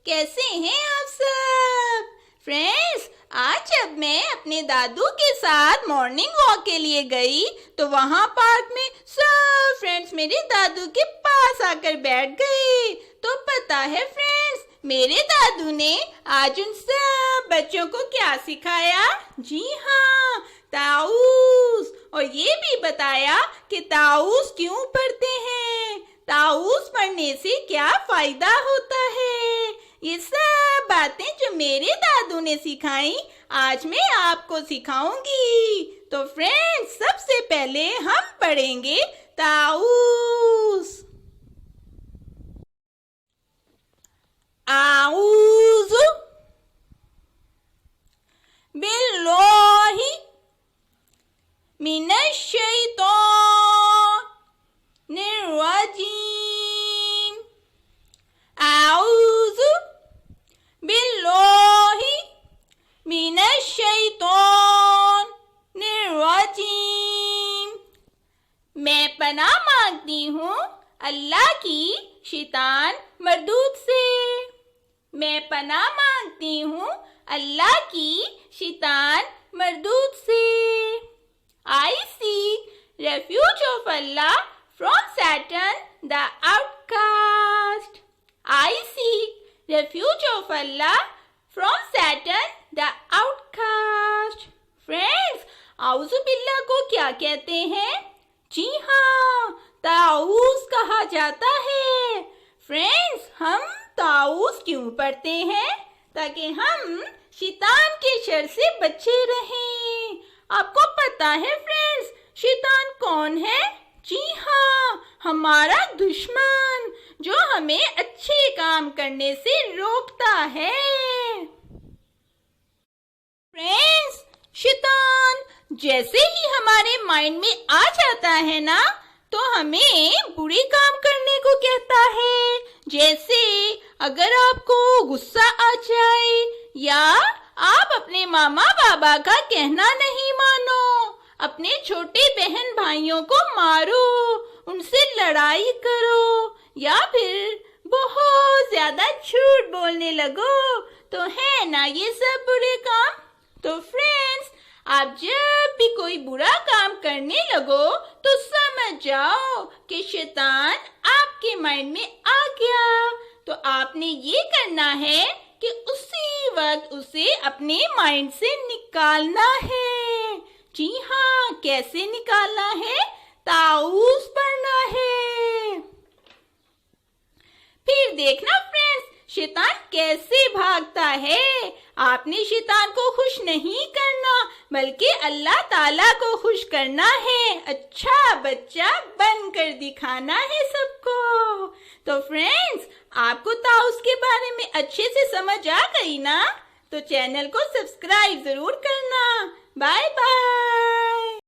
कैसे हैं आप सब? फ्रेंड्स, आज जब मैं अपने दादू के साथ मॉर्निंग वॉक के लिए गई तो वहाँ पार्क में सब फ्रेंड्स मेरे दादू के पास आकर बैठ गए। तो पता है फ्रेंड्स, मेरे दादू ने आज उन सब बच्चों को क्या सिखाया? जी हाँ, ताऊस। और ये भी बताया कि ताऊस क्यों पढ़ते हैं, ताऊस पढ़ने से क्या फायदा होता है। ये सब बातें जो मेरे दादू ने सिखाई आज मैं आपको सिखाऊंगी। तो फ्रेंड्स, सबसे पहले हम पढ़ेंगे ताऊस। आऊज़ु बिल्लाहि मिनश्शैतानिर्रजीम। आऊज़ु बिल्लाहि मिनश्शैतानिर्रजीम। मैं पनाह मांगती हूँ अल्लाह की शैतान मरदूद से। मैं पनाह मांगती हूँ अल्लाह की शैतान मरदूद से। I seek refuge of Allah from Satan the outcast. I seek refuge of Allah from Satan the outcast. Friends, आउज़ु बिल्लाह को क्या कहते हैं? जी हाँ, ताऊस कहा जाता है। फ्रेंड्स, हम ताऊस क्यों पढ़ते हैं? ताकि हम शैतान के शर से बचे रहें। आपको पता है फ्रेंड्स, शैतान कौन है? जी हाँ, हमारा दुश्मन जो हमें अच्छे काम करने से रोकता है। फ्रेंड्स, शैतान जैसे ही हमारे माइंड में आ जाता है ना, तो हमें बुरे काम करने को कहता है। जैसे अगर आपको गुस्सा आ जाए या आप अपने मामा बाबा का कहना नहीं मानो, अपने छोटे बहन भाइयों को मारो, उनसे लड़ाई करो या फिर बहुत ज्यादा झूठ बोलने लगो, तो है ना ये सब बुरे काम। तो फ्रेंड्स, आप जब भी कोई बुरा काम करने लगो तो समझ जाओ कि शैतान आपके माइंड में आ गया। तो आपने ये करना है कि उसी वक्त उसे अपने माइंड से निकालना है। जी हाँ, कैसे निकालना है? ताऊस पढ़ना है। फिर देखना फ्रेंड्स, शैतान कैसे भागता है। आपने शैतान को खुश नहीं करना, बल्कि अल्लाह ताला को खुश करना है। अच्छा बच्चा बनकर दिखाना है सबको। तो फ्रेंड्स, आपको ताऊस के बारे में अच्छे से समझ आ गई ना? तो चैनल को सब्सक्राइब जरूर करना। Bye bye.